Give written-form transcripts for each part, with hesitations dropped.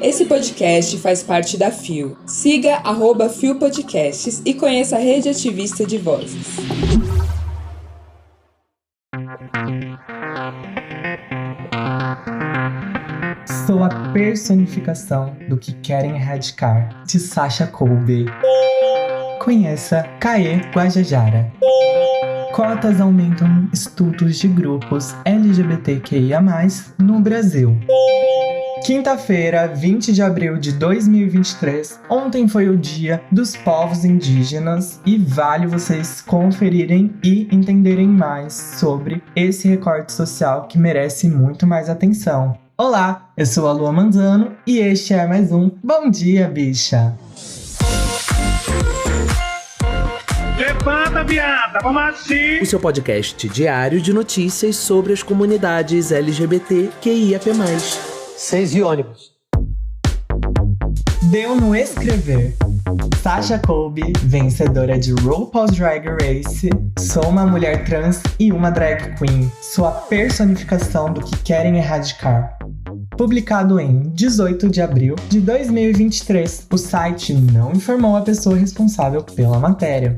Esse podcast faz parte da FIO. Siga @FIO Podcasts e conheça a rede ativista de vozes. Sou a personificação do que querem erradicar, de Sasha Colby. Conheça Caê Guajajara. Cotas aumentam estudos de grupos LGBTQIA+, no Brasil. Quinta-feira, 20 de abril de 2023, ontem foi o Dia dos Povos Indígenas e vale vocês conferirem e entenderem mais sobre esse recorte social que merece muito mais atenção. Olá, eu sou a Lua Manzano e este é mais um Bom Dia, Bicha! Levanta, viada, vamos assim! O seu podcast diário de notícias sobre as comunidades LGBTQIAP+. 6 e ônibus. Deu no escrever. Sasha Colby, vencedora de RuPaul's Drag Race, sou uma mulher trans e uma drag queen, sua personificação do que querem erradicar. Publicado em 18 de abril de 2023, o site não informou a pessoa responsável pela matéria.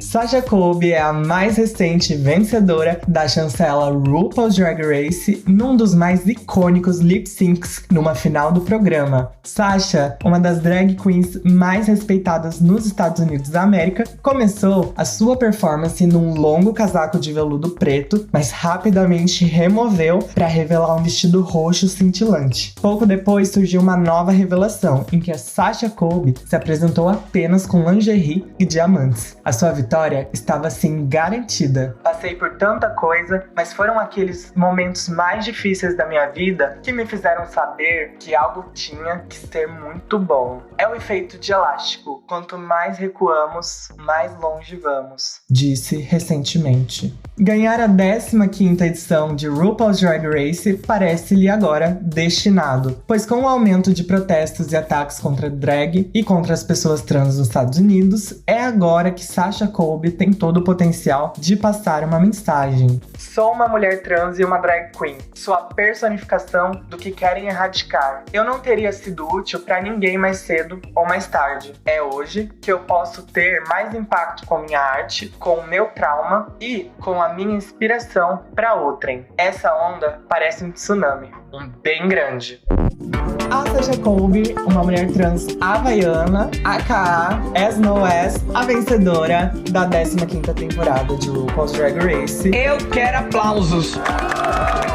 Sasha Colby é a mais recente vencedora da chancela RuPaul's Drag Race num dos mais icônicos lip-syncs numa final do programa. Sasha, uma das drag queens mais respeitadas nos Estados Unidos da América, começou a sua performance num longo casaco de veludo preto, mas rapidamente removeu para revelar um vestido roxo cintilante. Pouco depois surgiu uma nova revelação, em que a Sasha Colby se apresentou apenas com lingerie e diamantes. A sua vitória estava assim garantida. Passei por tanta coisa, mas foram aqueles momentos mais difíceis da minha vida que me fizeram saber que algo tinha que ser muito bom. É o efeito de elástico. Quanto mais recuamos, mais longe vamos, disse recentemente. Ganhar a 15ª edição de RuPaul's Drag Race parece-lhe agora destinado, pois com o aumento de protestos e ataques contra drag e contra as pessoas trans nos Estados Unidos, é agora que Sasha Colby tem todo o potencial de passar uma mensagem. Sou uma mulher trans e uma drag queen. Sou a personificação do que querem erradicar. Eu não teria sido útil para ninguém mais cedo ou mais tarde. É hoje que eu posso ter mais impacto com minha arte, com o meu trauma e com a minha inspiração para outrem. Essa onda parece um tsunami, bem grande. A Sasha Colby, uma mulher trans havaiana, aka As No As, a vencedora da 15ª temporada de RuPaul's Drag Race. Eu quero aplausos!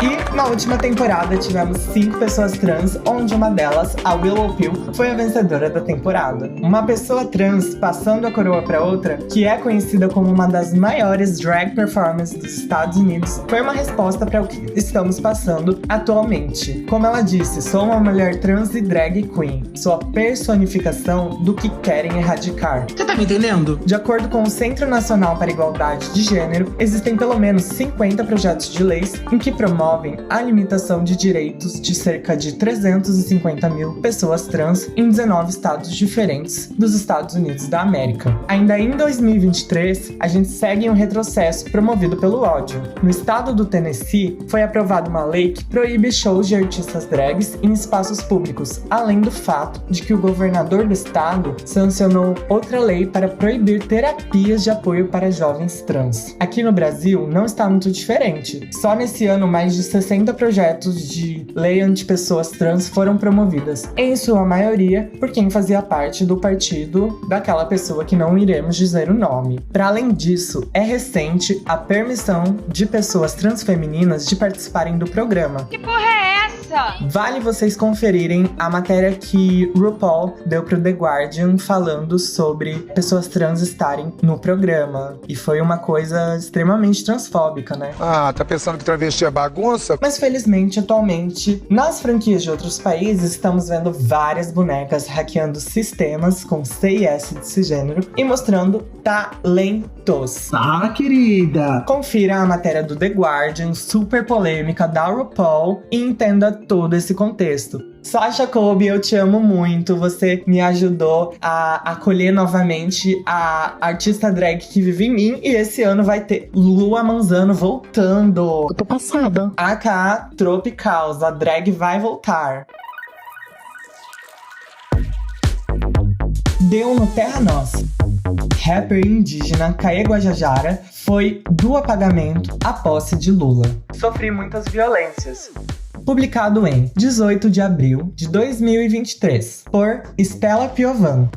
E na última temporada tivemos 5 pessoas trans, onde uma delas, a Willow Pill, foi a vencedora da temporada. Uma pessoa trans passando a coroa para outra, que é conhecida como uma das maiores drag performances dos Estados Unidos, foi uma resposta para o que estamos passando atualmente. Como ela disse, sou uma mulher trans e drag queen. Sou a personificação do que querem erradicar. Você tá me entendendo? De acordo com o Centro Nacional para a Igualdade de Gênero, existem pelo menos 50 projetos de leis em que promovem a limitação de direitos de cerca de 350 mil pessoas trans em 19 estados diferentes dos Estados Unidos da América. Ainda em 2023, a gente segue um retrocesso promovido pelo ódio. No estado do Tennessee, foi aprovada uma lei que proíbe shows de artistas drags em espaços públicos, além do fato de que o governador do estado sancionou outra lei para proibir terapias de apoio para jovens trans. Aqui no Brasil, não está muito diferente. Só nesse ano, mais de 60 projetos de lei anti-pessoas trans foram promovidas, em sua maioria por quem fazia parte do partido daquela pessoa que não iremos dizer o nome. Para além disso, é recente a permissão de pessoas transfemininas de participarem do programa. Que porra é essa? Vale vocês conferirem a matéria que RuPaul deu pro The Guardian falando sobre pessoas trans estarem no programa. E foi uma coisa extremamente transfóbica, né? Ah, tá pensando que travesti é bagunça? Mas felizmente, atualmente, nas franquias de outros países, estamos vendo várias bonecas hackeando sistemas com C e S de cisgênero e mostrando talentos. Ah, querida! Confira a matéria do The Guardian, super polêmica da RuPaul, e entenda todo esse contexto. Sasha Colby, eu te amo muito. Você me ajudou a acolher novamente a artista drag que vive em mim. E esse ano vai ter Lua Manzano voltando. Eu tô passada. aka Tropicals, a drag vai voltar. Deu no Terra Nossa. Rapper indígena Kaê Guajajara foi do apagamento à posse de Lula. Sofri muitas violências. Publicado em 18 de abril de 2023, por Stella Piovan.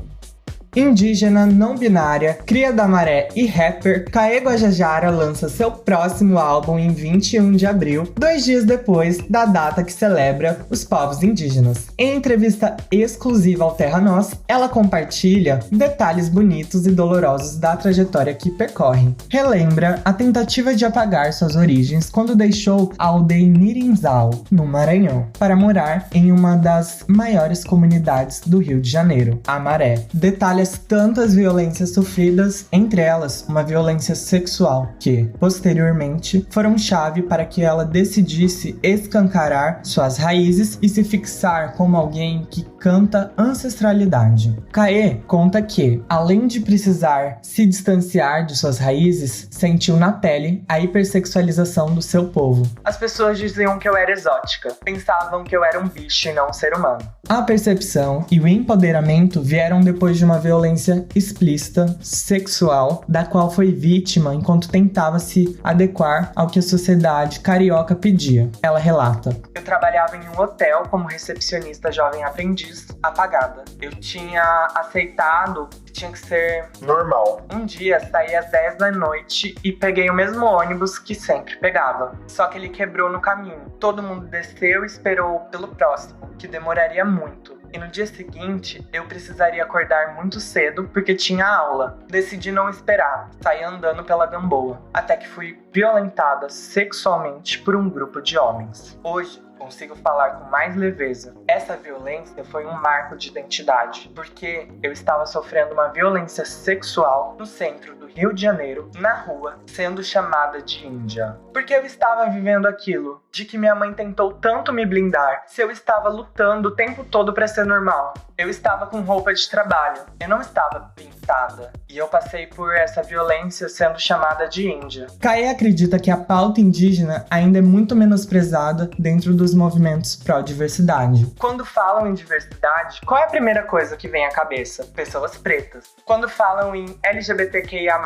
Indígena, não binária, cria da maré e rapper, Kaê Guajajara lança seu próximo álbum em 21 de abril, 2 dias depois da data que celebra os povos indígenas. Em entrevista exclusiva ao Terra Nós, ela compartilha detalhes bonitos e dolorosos da trajetória que percorre. Relembra a tentativa de apagar suas origens quando deixou a aldeia Mirinzal, no Maranhão, para morar em uma das maiores comunidades do Rio de Janeiro, a Maré. Detalha tantas violências sofridas, entre elas uma violência sexual, que, posteriormente, foram chave para que ela decidisse escancarar suas raízes e se fixar como alguém que canta ancestralidade. Kaê conta que, além de precisar se distanciar de suas raízes, sentiu na pele a hipersexualização do seu povo. As pessoas diziam que eu era exótica, pensavam que eu era um bicho e não um ser humano. A percepção e o empoderamento vieram depois de uma violência explícita, sexual, da qual foi vítima enquanto tentava se adequar ao que a sociedade carioca pedia. Ela relata: eu trabalhava em um hotel como recepcionista jovem aprendiz, apagada. Eu tinha aceitado que tinha que ser normal. Um dia saí às 10 da noite e peguei o mesmo ônibus que sempre pegava. Só que ele quebrou no caminho. Todo mundo desceu e esperou pelo próximo, que demoraria muito. E no dia seguinte, eu precisaria acordar muito cedo porque tinha aula. Decidi não esperar, saí andando pela Gamboa, até que fui violentada sexualmente por um grupo de homens. Hoje, consigo falar com mais leveza. Essa violência foi um marco de identidade, porque eu estava sofrendo uma violência sexual no centro do Rio de Janeiro, na rua, sendo chamada de índia. Porque eu estava vivendo aquilo, de que minha mãe tentou tanto me blindar, se eu estava lutando o tempo todo para ser normal. Eu estava com roupa de trabalho, eu não estava pintada, e eu passei por essa violência sendo chamada de índia. Kaê acredita que a pauta indígena ainda é muito menosprezada dentro dos movimentos pró-diversidade. Quando falam em diversidade, qual é a primeira coisa que vem à cabeça? Pessoas pretas. Quando falam em LGBTQIA+,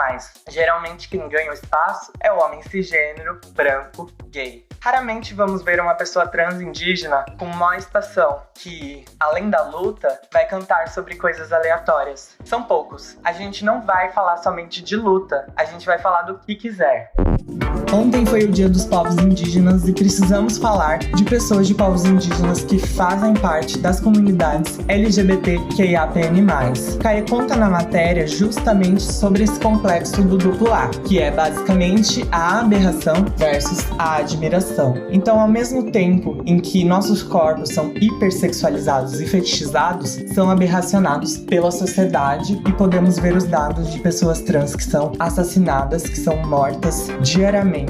geralmente quem ganha o espaço é o homem cisgênero, branco, gay. Raramente vamos ver uma pessoa trans indígena com uma estação que, além da luta, vai cantar sobre coisas aleatórias. São poucos. A gente não vai falar somente de luta, a gente vai falar do que quiser. Ontem foi o Dia dos Povos Indígenas e precisamos falar de pessoas de povos indígenas que fazem parte das comunidades LGBTQIAPN+. Kaê conta na matéria justamente sobre esse complexo do duplo A, que é basicamente a aberração versus a admiração. Então, ao mesmo tempo em que nossos corpos são hipersexualizados e fetichizados, são aberracionados pela sociedade e podemos ver os dados de pessoas trans que são assassinadas, que são mortas diariamente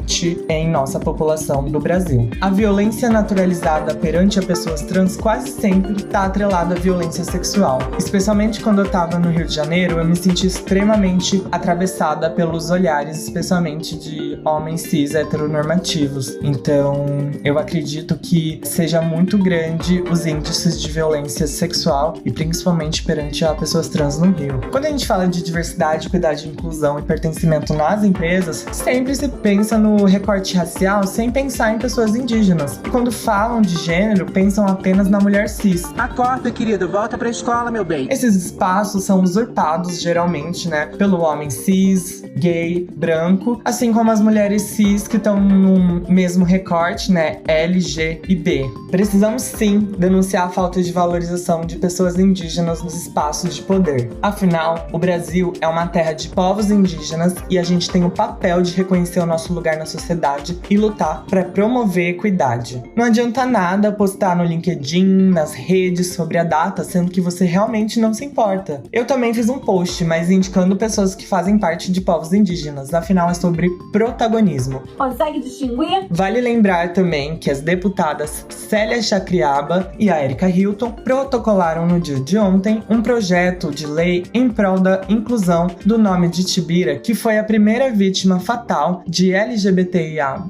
em nossa população do Brasil. A violência naturalizada perante a pessoas trans quase sempre está atrelada à violência sexual. Especialmente quando eu estava no Rio de Janeiro, eu me senti extremamente atravessada pelos olhares, especialmente de homens cis heteronormativos. Então, eu acredito que seja muito grande os índices de violência sexual e principalmente perante a pessoas trans no Rio. Quando a gente fala de diversidade, equidade, inclusão e pertencimento nas empresas, sempre se pensa no recorte racial sem pensar em pessoas indígenas. E quando falam de gênero, pensam apenas na mulher cis. Acorda, querido, volta pra escola, meu bem. Esses espaços são usurpados, geralmente, pelo homem cis, gay, branco, assim como as mulheres cis que estão no mesmo recorte, L, G e B. Precisamos sim denunciar a falta de valorização de pessoas indígenas nos espaços de poder. Afinal, o Brasil é uma terra de povos indígenas e a gente tem o papel de reconhecer o nosso certo lugar na sociedade e lutar para promover equidade. Não adianta nada postar no LinkedIn, nas redes sobre a data, sendo que você realmente não se importa. Eu também fiz um post, mas indicando pessoas que fazem parte de povos indígenas, afinal é sobre protagonismo. Consegue distinguir? Vale lembrar também que as deputadas Célia Chacriaba e a Erika Hilton protocolaram no dia de ontem um projeto de lei em prol da inclusão do nome de Tibira, que foi a primeira vítima fatal de LGBTIA+,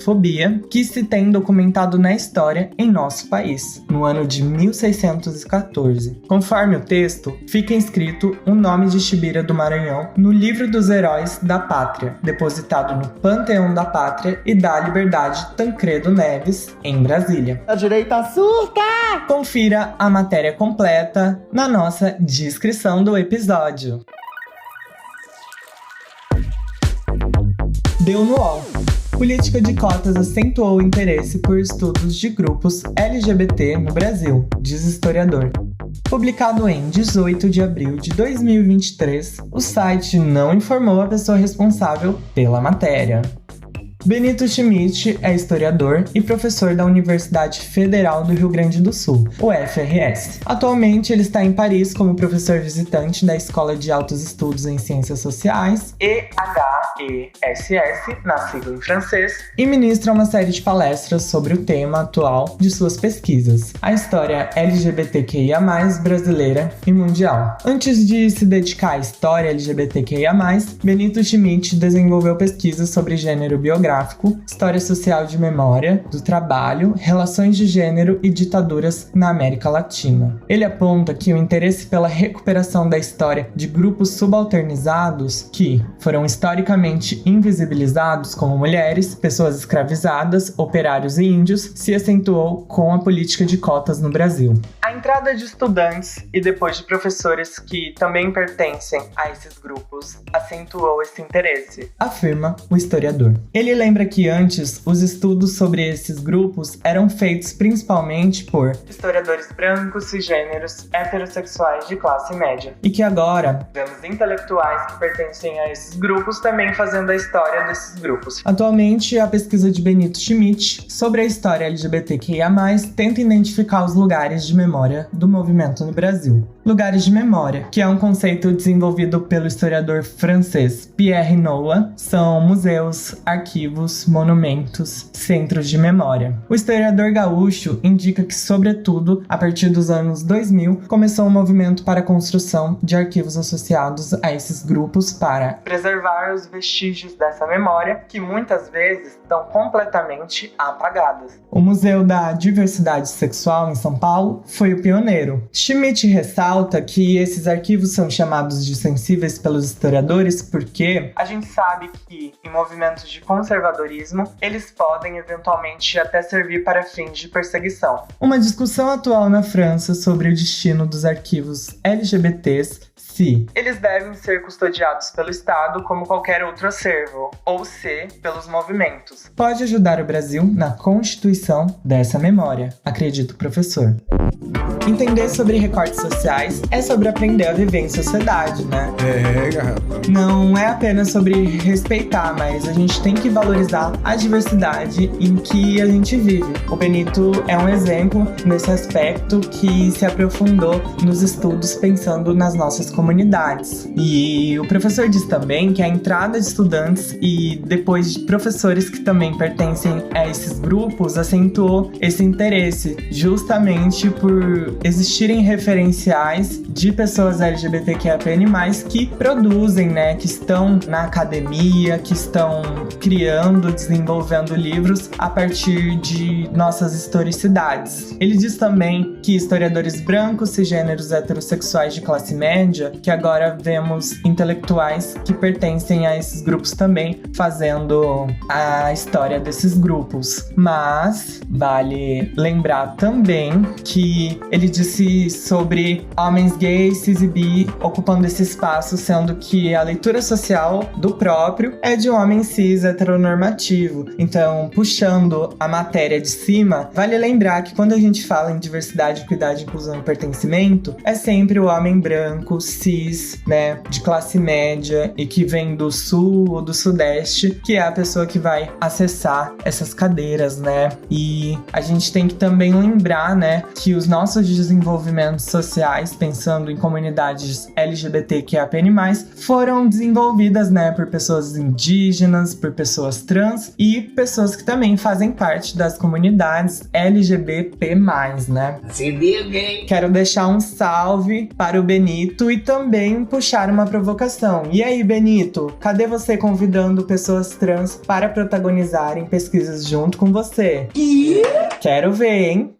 fobia, que se tem documentado na história em nosso país, no ano de 1614. Conforme o texto, fica inscrito o nome de Tibira do Maranhão no livro dos heróis da pátria, depositado no Panteão da Pátria e da Liberdade Tancredo Neves, em Brasília. A direita surta! Confira a matéria completa na nossa descrição do episódio. Deu no UOL. Política de cotas acentuou o interesse por estudos de grupos LGBT no Brasil, diz historiador. Publicado em 18 de abril de 2023, o site não informou a pessoa responsável pela matéria. Benito Schmidt é historiador e professor da Universidade Federal do Rio Grande do Sul, UFRS. Atualmente, ele está em Paris como professor visitante da Escola de Altos Estudos em Ciências Sociais, EHESS, na sigla em francês, e ministra uma série de palestras sobre o tema atual de suas pesquisas, a história LGBTQIA+, brasileira e mundial. Antes de se dedicar à história LGBTQIA+, Benito Schmidt desenvolveu pesquisas sobre gênero biográfico, história social de memória, do trabalho, relações de gênero e ditaduras na América Latina. Ele aponta que o interesse pela recuperação da história de grupos subalternizados que foram historicamente invisibilizados como mulheres, pessoas escravizadas, operários e índios se acentuou com a política de cotas no Brasil. A entrada de estudantes e depois de professores que também pertencem a esses grupos acentuou esse interesse, afirma o historiador. Ele lembra que antes os estudos sobre esses grupos eram feitos principalmente por historiadores brancos, cisgêneros, heterossexuais de classe média, e que agora vemos intelectuais que pertencem a esses grupos também fazendo a história desses grupos. Atualmente, a pesquisa de Benito Schmidt sobre a história LGBTQIA+, tenta identificar os lugares de memória do movimento no Brasil. Lugares de memória, que é um conceito desenvolvido pelo historiador francês Pierre Nollet, são museus, arquivos, monumentos, centros de memória. O historiador gaúcho indica que, sobretudo, a partir dos anos 2000, começou um movimento para a construção de arquivos associados a esses grupos para preservar os vestígios dessa memória, que muitas vezes estão completamente apagadas. O Museu da Diversidade Sexual em São Paulo foi o pioneiro. Schmidt ressalta que esses arquivos são chamados de sensíveis pelos historiadores porque a gente sabe que, em movimentos de conservadorismo, eles podem eventualmente até servir para fins de perseguição. Uma discussão atual na França sobre o destino dos arquivos LGBTs, se eles devem ser custodiados pelo Estado como qualquer outro acervo, ou se pelos movimentos, pode ajudar o Brasil na constituição dessa memória, acredita o professor. Entender sobre recortes sociais é sobre aprender a viver em sociedade, né? Não é apenas sobre respeitar, mas a gente tem que valorizar a diversidade em que a gente vive. O Benito é um exemplo nesse aspecto que se aprofundou nos estudos pensando nas nossas comunidades. E o professor diz também que a entrada de estudantes e depois de professores que também pertencem a esses grupos acentuou esse interesse, justamente por existirem referenciais de pessoas LGBTQIAPN+, que produzem, né, que estão na academia, que estão criando, desenvolvendo livros a partir de nossas historicidades. Ele diz também que historiadores brancos, cisgêneros, heterossexuais de classe média, que agora vemos intelectuais que pertencem a esses grupos também, fazendo a história desses grupos. Mas vale lembrar também que ele disse sobre homens gays, cis e bi ocupando esse espaço, sendo que a leitura social do próprio é de um homem cis heteronormativo. Então, puxando a matéria de cima, vale lembrar que quando a gente fala em diversidade, equidade, inclusão e pertencimento, é sempre o homem branco, cis, né, de classe média e que vem do sul ou do sudeste, que é a pessoa que vai acessar essas cadeiras, né? E a gente tem que também lembrar, né, que os nossos desenvolvimentos sociais, pensando em comunidades LGBTQIAPN+, foram desenvolvidas, né, por pessoas indígenas, por pessoas trans e pessoas que também fazem parte das comunidades LGBT+, né? Quero deixar um salve para o Benito e também puxar uma provocação. E aí, Benito, cadê você convidando pessoas trans para protagonizarem pesquisas junto com você? Quero ver, hein?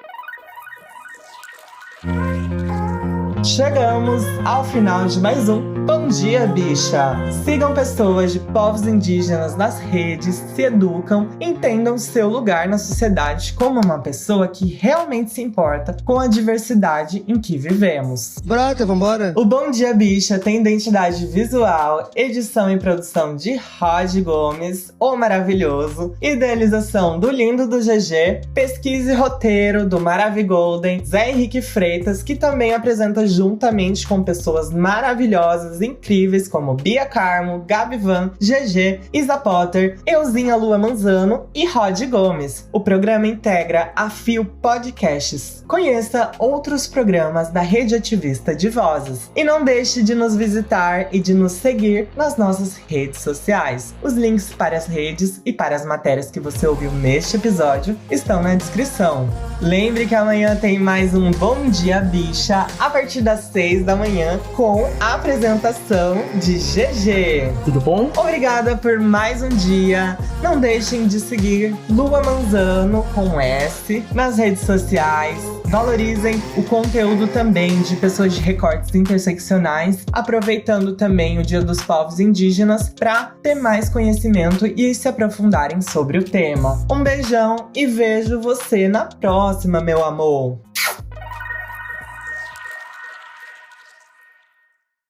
Chegamos ao final de mais um Bom Dia, Bicha! Sigam pessoas de povos indígenas nas redes, se educam, entendam seu lugar na sociedade como uma pessoa que realmente se importa com a diversidade em que vivemos. Brota, vambora! O Bom Dia, Bicha tem identidade visual, edição e produção de Rod Gomes, o maravilhoso, idealização do lindo do GG, pesquisa e roteiro do Maravigolden, Zé Henrique Freitas, que também apresenta juntamente com pessoas maravilhosas, incríveis como Bia Carmo, Gabi Van, GG, Isa Potter, Euzinha Lua Manzano e Rod Gomes. O programa integra a Fio Podcasts. Conheça outros programas da Rede Ativista de Vozes. E não deixe de nos visitar e de nos seguir nas nossas redes sociais. Os links para as redes e para as matérias que você ouviu neste episódio estão na descrição. Lembre que amanhã tem mais um Bom Dia, Bicha, a partir das 6 da manhã, com a apresentação de GG. Tudo bom? Obrigada por mais um dia. Não deixem de seguir Lua Manzano com S nas redes sociais. Valorizem o conteúdo também de pessoas de recortes interseccionais, aproveitando também o Dia dos Povos Indígenas para ter mais conhecimento e se aprofundarem sobre o tema. Um beijão e vejo você na próxima, meu amor!